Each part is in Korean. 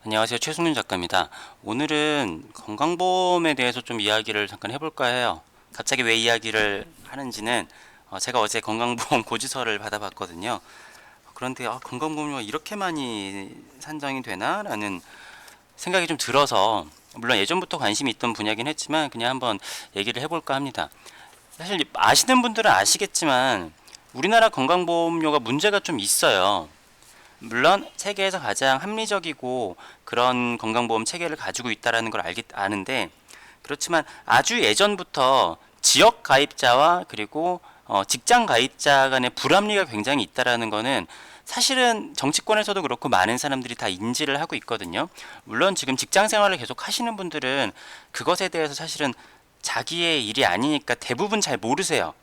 안녕하세요. 최승윤 작가입니다. 오늘은 건강보험에 대해서 좀 이야기를 잠깐 해볼까 해요. 갑자기 왜 이야기를 하는지는 제가 어제 건강보험 고지서를 받아봤거든요. 그런데 건강보험료가 이렇게 많이 산정이 되나? 라는 생각이 좀 들어서, 물론 예전부터 관심이 있던 분야긴 했지만 그냥 한번 얘기를 해볼까 합니다. 사실 아시는 분들은 아시겠지만 우리나라 건강보험료가 문제가 좀 있어요. 물론 세계에서 가장 합리적이고 그런 건강보험 체계를 가지고 있다라는 걸 아는데, 그렇지만 아주 예전부터 지역 가입자와 그리고 직장 가입자 간의 불합리가 굉장히 있다라는 거는 사실은 정치권에서도 그렇고 많은 사람들이 다 인지를 하고 있거든요. 물론 지금 직장 생활을 계속 하시는 분들은 그것에 대해서 사실은 자기의 일이 아니니까 대부분 잘 모르세요.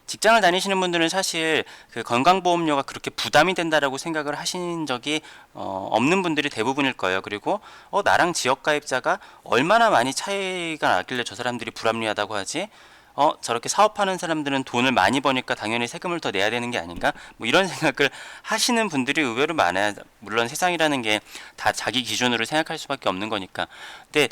직장을 다니시는 분들은 사실 그 건강보험료가 그렇게 부담이 된다라고 생각을 하신 적이 없는 분들이 대부분일 거예요. 그리고 나랑 지역가입자가 얼마나 많이 차이가 나길래 저 사람들이 불합리하다고 하지? 저렇게 사업하는 사람들은 돈을 많이 버니까 당연히 세금을 더 내야 되는 게 아닌가? 뭐 이런 생각을 하시는 분들이 의외로 많아요. 물론 세상이라는 게 다 자기 기준으로 생각할 수밖에 없는 거니까. 근데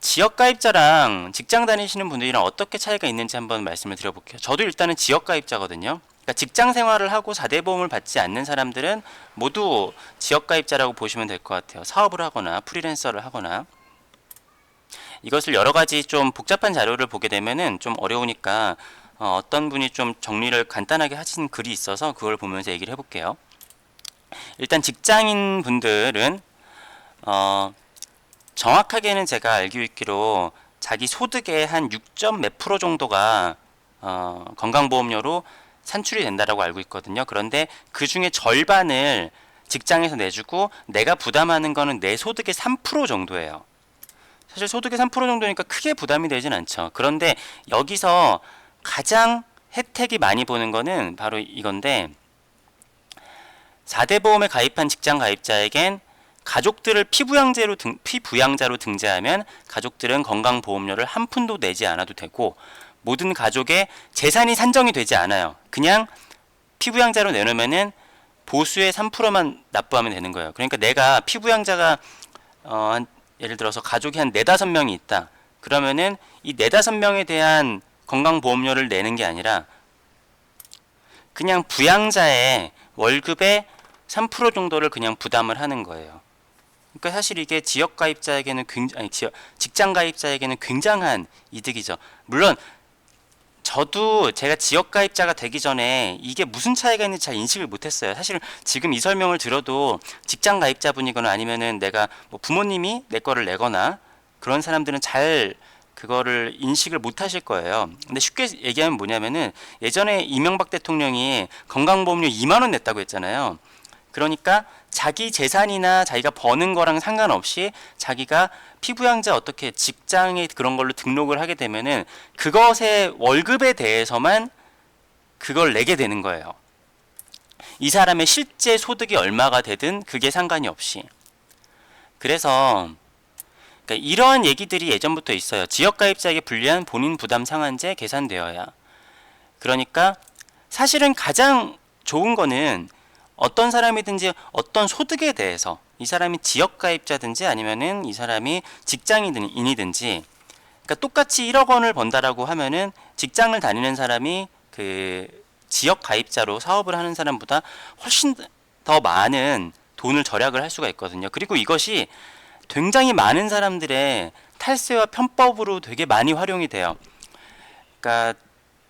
지역 가입자랑 직장 다니시는 분들이랑 어떻게 차이가 있는지 한번 말씀을 드려볼게요. 저도 일단은 지역 가입자거든요. 그러니까 직장 생활을 하고 4대 보험을 받지 않는 사람들은 모두 지역 가입자라고 보시면 될 것 같아요. 사업을 하거나 프리랜서를 하거나. 이것을 여러 가지 좀 복잡한 자료를 보게 되면은 좀 어려우니까 어떤 분이 좀 정리를 간단하게 하신 글이 있어서 그걸 보면서 얘기를 해볼게요. 일단 직장인 분들은 어, 정확하게는 제가 알고 있기로 자기 소득의 한 6점 몇 프로 정도가 건강보험료로 산출이 된다라고 알고 있거든요. 그런데 그 중에 절반을 직장에서 내주고 내가 부담하는 거는 내 소득의 3% 정도예요. 사실 소득의 3% 정도니까 크게 부담이 되진 않죠. 그런데 여기서 가장 혜택이 많이 보는 거는 바로 이건데, 4대 보험에 가입한 직장 가입자에겐 가족들을 피부양자로 등재하면 가족들은 건강보험료를 한 푼도 내지 않아도 되고, 모든 가족의 재산이 산정이 되지 않아요. 그냥 피부양자로 내놓으면은 보수의 3%만 납부하면 되는 거예요. 그러니까 내가 피부양자가 예를 들어서 가족이 한 4, 5명이 있다. 그러면은 이 4, 5명에 대한 건강보험료를 내는 게 아니라 그냥 부양자의 월급의 3% 정도를 그냥 부담을 하는 거예요. 그러니까 사실 이게 지역 가입자에게는 직장 가입자에게는 굉장한 이득이죠. 물론 저도 제가 지역 가입자가 되기 전에 이게 무슨 차이가 있는지 잘 인식을 못했어요. 사실 지금 이 설명을 들어도 직장 가입자분이거나 아니면은 내가 뭐 부모님이 내 거를 내거나 그런 사람들은 잘 그거를 인식을 못 하실 거예요. 근데 쉽게 얘기하면 뭐냐면은 예전에 이명박 대통령이 건강보험료 2만 원 냈다고 했잖아요. 그러니까 자기 재산이나 자기가 버는 거랑 상관없이 자기가 피부양자 어떻게 직장에 그런 걸로 등록을 하게 되면은 그것의 월급에 대해서만 그걸 내게 되는 거예요. 이 사람의 실제 소득이 얼마가 되든 그게 상관이 없이. 그래서 그러니까 이러한 얘기들이 예전부터 있어요. 지역가입자에게 불리한 본인 부담 상한제 계산되어야. 그러니까 사실은 가장 좋은 거는 어떤 사람이든지 어떤 소득에 대해서, 이 사람이 지역가입자든지 아니면은 이 사람이 직장인이든지, 그러니까 똑같이 1억 원을 번다라고 하면은 직장을 다니는 사람이 그 지역 가입자로 사업을 하는 사람보다 훨씬 더 많은 돈을 절약을 할 수가 있거든요. 그리고 이것이 굉장히 많은 사람들의 탈세와 편법으로 되게 많이 활용이 돼요. 그러니까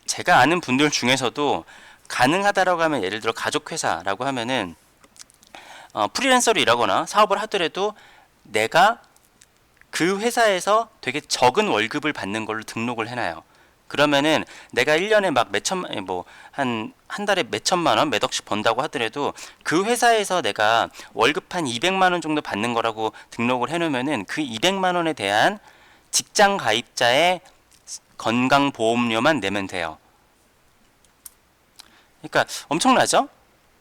제가 아는 분들 중에서도 가능하다라고 하면, 예를 들어 가족회사라고 하면은 프리랜서로 일하거나 사업을 하더라도 내가 그 회사에서 되게 적은 월급을 받는 걸로 등록을 해놔요. 그러면은 내가 1년에 막 몇천만, 한 달에 몇천만 원, 몇 억씩 번다고 하더라도 그 회사에서 내가 월급 한 200만 원 정도 받는 거라고 등록을 해놓으면은 그 200만 원에 대한 직장 가입자의 건강보험료만 내면 돼요. 그러니까 엄청나죠?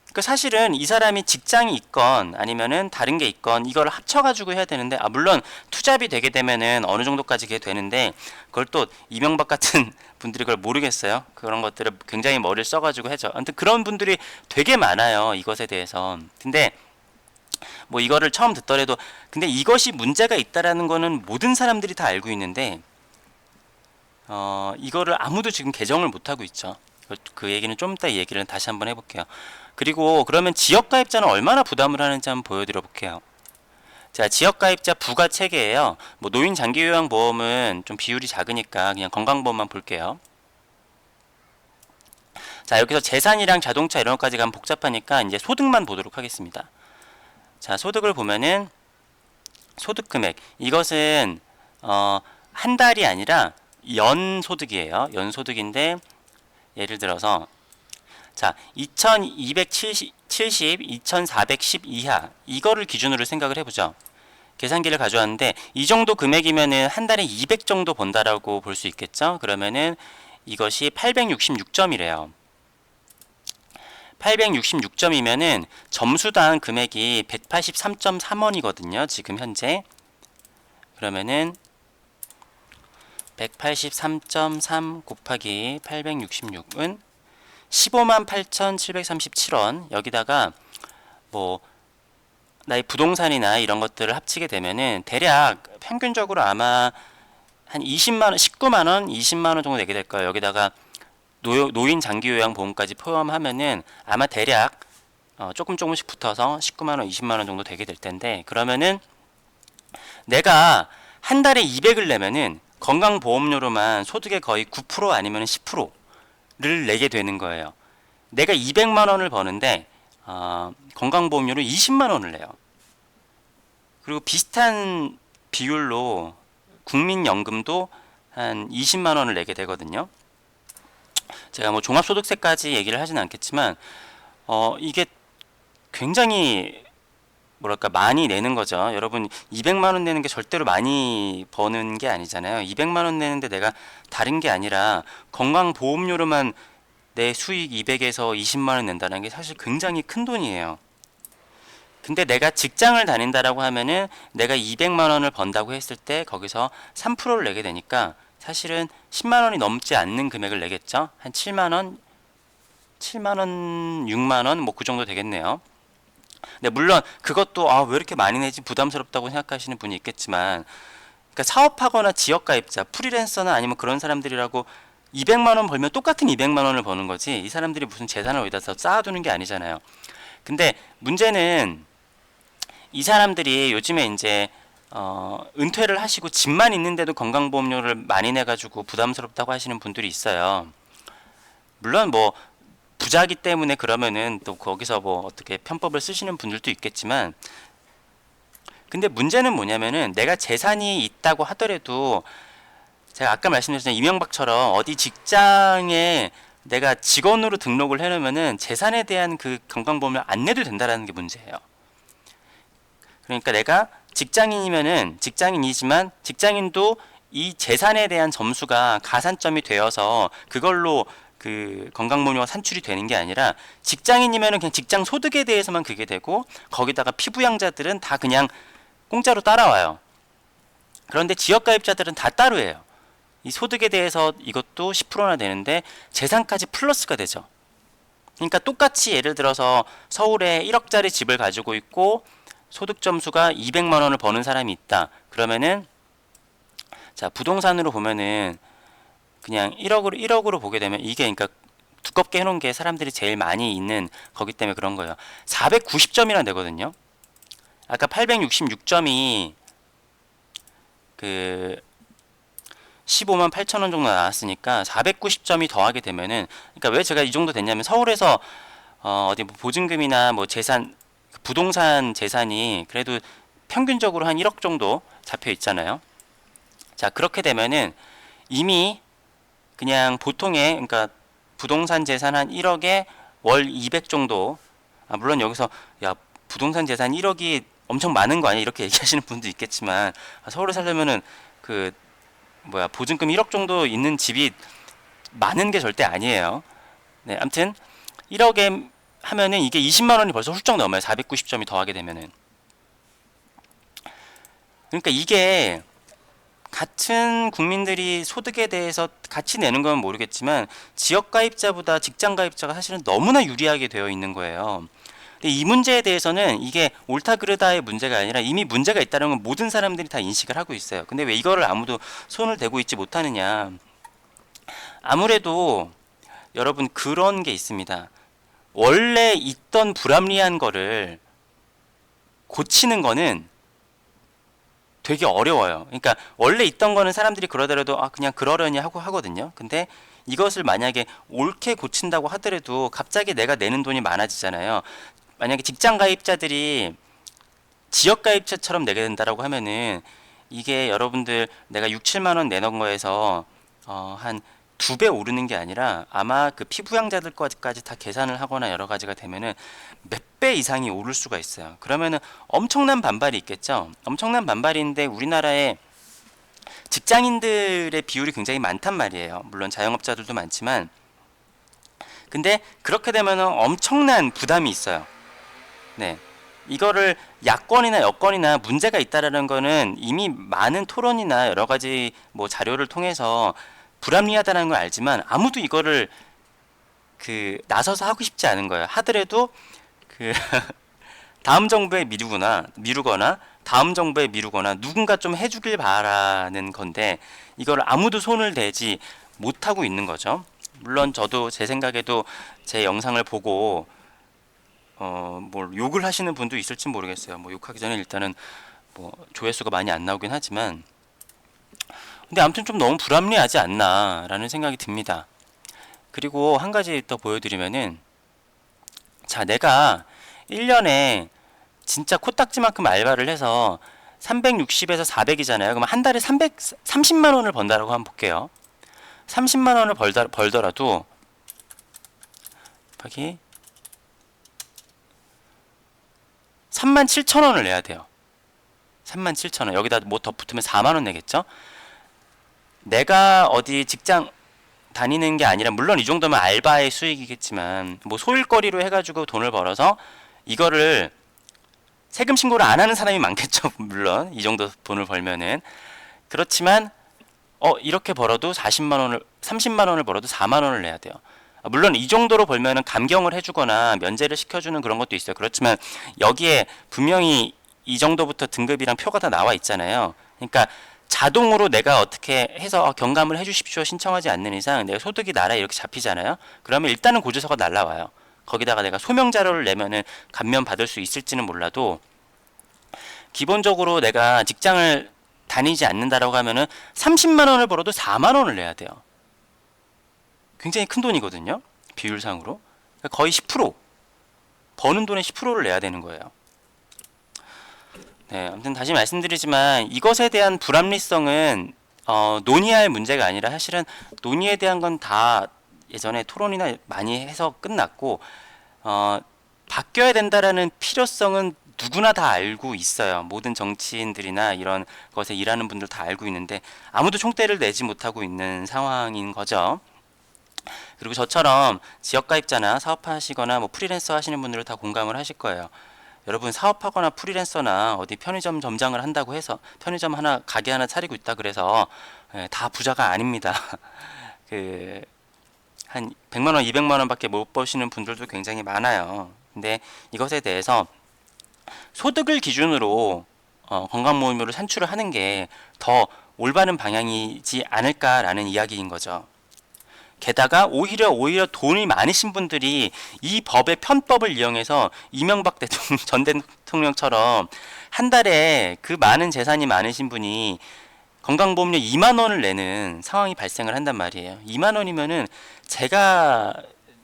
그러니까 사실은 이 사람이 직장이 있건 아니면은 다른 게 있건 이걸 합쳐가지고 해야 되는데, 물론 투잡이 되게 되면은 어느 정도까지 그게 되는데, 그걸 또 이명박 같은 분들이 그걸 모르겠어요. 그런 것들을 굉장히 머리를 써가지고 해죠. 아무튼 그런 분들이 되게 많아요, 이것에 대해서. 근데 뭐 이거를 처음 듣더라도 근데 이것이 문제가 있다라는 거는 모든 사람들이 다 알고 있는데 이거를 아무도 지금 개정을 못 하고 있죠. 그 얘기는 좀 이따 이 얘기를 다시 한번 해볼게요. 그리고 그러면 지역가입자는 얼마나 부담을 하는지 한번 보여드려 볼게요. 자, 지역가입자 부가 체계예요. 뭐 노인 장기요양보험은 좀 비율이 작으니까 그냥 건강보험만 볼게요. 자, 여기서 재산이랑 자동차 이런 것까지 가면 복잡하니까 이제 소득만 보도록 하겠습니다. 자, 소득을 보면은 소득 금액 이것은 한 달이 아니라 연 소득이에요. 연 소득인데 예를 들어서 자 2270, 2410 이하 이거를 기준으로 생각을 해보죠. 계산기를 가져왔는데 이 정도 금액이면은 한 달에 200 정도 번다라고 볼 수 있겠죠. 그러면은 이것이 866점이래요. 866점이면은 점수당 금액이 183.3원이거든요. 지금 현재. 그러면은 183.3 곱하기 866은 158,737원. 여기다가 뭐 나의 부동산이나 이런 것들을 합치게 되면은 대략 평균적으로 아마 한 20만원, 19만원, 20만원 정도 내게 될 거예요. 여기다가 노인 장기요양보험까지 포함하면은 아마 대략 조금씩 붙어서 19만원, 20만원 정도 되게 될 텐데, 그러면은 내가 한 달에 200을 내면은 건강보험료로만 소득의 거의 9% 아니면 10%를 내게 되는 거예요. 내가 200만원을 버는데 건강보험료로 20만원을 내요. 그리고 비슷한 비율로 국민연금도 한 20만원을 내게 되거든요. 제가 뭐 종합소득세까지 얘기를 하진 않겠지만 이게 굉장히 뭐랄까 많이 내는 거죠. 여러분 200만원 내는 게 절대로 많이 버는 게 아니잖아요. 200만원 내는데 내가 다른 게 아니라 건강보험료로만 내 수익 200에서 20만원 낸다는 게 사실 굉장히 큰 돈이에요. 근데 내가 직장을 다닌다라고 하면은 내가 200만원을 번다고 했을 때 거기서 3%를 내게 되니까 사실은 10만원이 넘지 않는 금액을 내겠죠. 한 7만원, 6만원 뭐 그 정도 되겠네요. 네, 물론 그것도 왜 이렇게 많이 내지 부담스럽다고 생각하시는 분이 있겠지만, 그러니까 사업하거나 지역가입자, 프리랜서나 아니면 그런 사람들이라고 200만원 벌면 똑같은 200만원을 버는 거지 이 사람들이 무슨 재산을 어디다 쌓아두는 게 아니잖아요. 근데 문제는 이 사람들이 요즘에 이제 은퇴를 하시고 집만 있는데도 건강보험료를 많이 내가지고 부담스럽다고 하시는 분들이 있어요. 물론 뭐 부자기 때문에 그러면은 또 거기서 뭐 어떻게 편법을 쓰시는 분들도 있겠지만, 근데 문제는 뭐냐면은 내가 재산이 있다고 하더라도 제가 아까 말씀드렸잖아요. 이명박처럼 어디 직장에 내가 직원으로 등록을 해놓으면은 재산에 대한 그 건강보험을 안 내도 된다라는 게 문제예요. 그러니까 내가 직장인이면은 직장인이지만 직장인도 이 재산에 대한 점수가 가산점이 되어서 그걸로 그 건강보험료가 산출이 되는 게 아니라, 직장인이면은 그냥 직장 소득에 대해서만 그게 되고 거기다가 피부양자들은 다 그냥 공짜로 따라와요. 그런데 지역가입자들은 다 따로예요. 이 소득에 대해서 이것도 10%나 되는데 재산까지 플러스가 되죠. 그러니까 똑같이 예를 들어서 서울에 1억짜리 집을 가지고 있고 소득 점수가 200만 원을 버는 사람이 있다. 그러면은 자, 부동산으로 보면은 그냥 1억으로 보게 되면 이게 그러니까 두껍게 해놓은 게 사람들이 제일 많이 있는 거기 때문에 그런 거예요. 490점이나 되거든요. 아까 866점이 그 15만 8천 원 정도 나왔으니까 490점이 더하게 되면은, 그러니까 왜 제가 이 정도 됐냐면 서울에서 어디 뭐 보증금이나 뭐 재산, 부동산 재산이 그래도 평균적으로 한 1억 정도 잡혀 있잖아요. 자, 그렇게 되면은 이미 그냥 보통의, 그러니까 부동산 재산 한 1억에 월 200 정도, 물론 여기서 야 부동산 재산 1억이 엄청 많은 거 아니야 이렇게 얘기하시는 분도 있겠지만, 서울에 살려면은 그 보증금 1억 정도 있는 집이 많은 게 절대 아니에요. 네, 아무튼 1억에 하면은 이게 20만 원이 벌써 훌쩍 넘어요. 490점이 더하게 되면은. 그러니까 이게 같은 국민들이 소득에 대해서 같이 내는 건 모르겠지만 지역가입자보다 직장가입자가 사실은 너무나 유리하게 되어 있는 거예요. 근데 이 문제에 대해서는 이게 옳다 그르다의 문제가 아니라 이미 문제가 있다는 건 모든 사람들이 다 인식을 하고 있어요. 근데 왜 이거를 아무도 손을 대고 있지 못하느냐. 아무래도 여러분 그런 게 있습니다. 원래 있던 불합리한 거를 고치는 거는 되게 어려워요. 그러니까 원래 있던 거는 사람들이 그러더라도 그냥 그러려니 하고 하거든요. 근데 이것을 만약에 옳게 고친다고 하더라도 갑자기 내가 내는 돈이 많아지잖아요. 만약에 직장 가입자들이 지역 가입자처럼 내게 된다라고 하면은 이게 여러분들 내가 6, 7만 원 내놓은 거에서 한 2배 오르는 게 아니라 아마 그 피부양자들 까지 다 계산을 하거나 여러 가지가 되면은 몇 배 이상이 오를 수가 있어요. 그러면은 엄청난 반발이 있겠죠. 엄청난 반발인데 우리나라에 직장인들의 비율이 굉장히 많단 말이에요. 물론 자영업자들도 많지만 근데 그렇게 되면은 엄청난 부담이 있어요. 네. 이거를 야권이나 여권이나 문제가 있다라는 거는 이미 많은 토론이나 여러 가지 뭐 자료를 통해서 불합리하다는 걸 알지만 아무도 이거를 나서서 하고 싶지 않은 거예요. 하더라도 다음 정부에 미루거나 다음 정부에 미루거나 누군가 좀 해주길 바라는 건데 이걸 아무도 손을 대지 못하고 있는 거죠. 물론 저도 제 생각에도 제 영상을 보고 뭘 욕을 하시는 분도 있을지 모르겠어요. 뭐 욕하기 전에 일단은 뭐 조회수가 많이 안 나오긴 하지만 근데 아무튼 좀 너무 불합리하지 않나라는 생각이 듭니다. 그리고 한 가지 더 보여드리면은 자 내가 1년에 진짜 코딱지만큼 알바를 해서 360에서 400이잖아요. 그럼 한 달에 30만 원을 번다라고 한번 볼게요. 30만 원을 벌더라도 여기 37,000원을 내야 돼요. 37,000원. 여기다 뭐 더 붙으면 4만 원 내겠죠? 내가 어디 직장 다니는 게 아니라 물론 이 정도면 알바의 수익이겠지만 뭐 소일거리로 해가지고 돈을 벌어서 이거를 세금 신고를 안 하는 사람이 많겠죠. 물론 이 정도 돈을 벌면은 그렇지만 이렇게 벌어도 30만 원을 벌어도 4만 원을 내야 돼요. 물론 이 정도로 벌면은 감경을 해주거나 면제를 시켜주는 그런 것도 있어요. 그렇지만 여기에 분명히 이 정도부터 등급이랑 표가 다 나와 있잖아요. 그러니까 자동으로 내가 어떻게 해서 경감을 해주십시오 신청하지 않는 이상 내가 소득이 나라에 이렇게 잡히잖아요. 그러면 일단은 고지서가 날라와요. 거기다가 내가 소명 자료를 내면은 감면 받을 수 있을지는 몰라도 기본적으로 내가 직장을 다니지 않는다라고 하면은 30만 원을 벌어도 4만 원을 내야 돼요. 굉장히 큰 돈이거든요. 비율상으로. 그러니까 거의 10% 버는 돈의 10%를 내야 되는 거예요. 네, 아무튼 다시 말씀드리지만 이것에 대한 불합리성은 논의할 문제가 아니라 사실은 논의에 대한 건 다 예전에 토론이나 많이 해서 끝났고 바뀌어야 된다라는 필요성은 누구나 다 알고 있어요. 모든 정치인들이나 이런 것에 일하는 분들 다 알고 있는데 아무도 총대를 내지 못하고 있는 상황인 거죠. 그리고 저처럼 지역가입자나 사업하시거나 뭐 프리랜서 하시는 분들은 다 공감을 하실 거예요. 여러분 사업하거나 프리랜서나 어디 편의점 점장을 한다고 해서 편의점 가게 하나 차리고 있다 그래서 다 부자가 아닙니다. 한 100만 원, 200만 원밖에 못 버시는 분들도 굉장히 많아요. 근데 이것에 대해서 소득을 기준으로 건강보험료를 산출을 하는 게 더 올바른 방향이지 않을까라는 이야기인 거죠. 게다가 오히려 돈이 많으신 분들이 이 법의 편법을 이용해서 이명박 대통령, 전 대통령처럼 한 달에 그 많은 재산이 많으신 분이 건강보험료 2만 원을 내는 상황이 발생을 한단 말이에요. 2만 원이면은 제가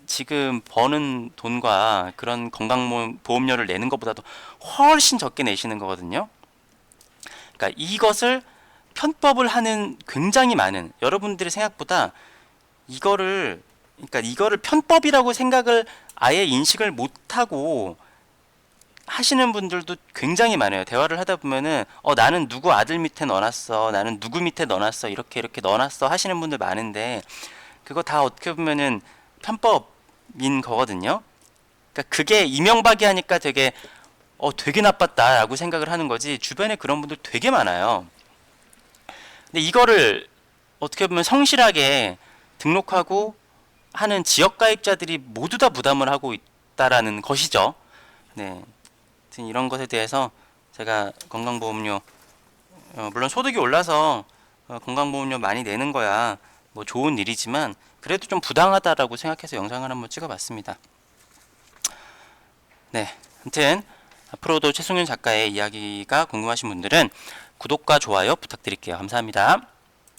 지금 버는 돈과 그런 건강보험료를 내는 것보다도 훨씬 적게 내시는 거거든요. 그러니까 이것을 편법을 하는 굉장히 많은 여러분들의 생각보다 이거를 편법이라고 생각을 아예 인식을 못하고 하시는 분들도 굉장히 많아요. 대화를 하다 보면은 나는 누구 아들 밑에 넣어놨어, 나는 누구 밑에 넣어놨어, 이렇게 넣어놨어 하시는 분들 많은데 그거 다 어떻게 보면은 편법인 거거든요. 그러니까 그게 이명박이 하니까 되게 나빴다라고 생각을 하는 거지 주변에 그런 분들 되게 많아요. 근데 이거를 어떻게 보면 성실하게 등록하고 하는 지역가입자들이 모두 다 부담을 하고 있다라는 것이죠. 네, 하여튼 이런 것에 대해서 제가 건강보험료 물론 소득이 올라서 건강보험료 많이 내는 거야 뭐 좋은 일이지만 그래도 좀 부당하다라고 생각해서 영상을 한번 찍어봤습니다. 네, 아무튼 앞으로도 최승윤 작가의 이야기가 궁금하신 분들은 구독과 좋아요 부탁드릴게요. 감사합니다.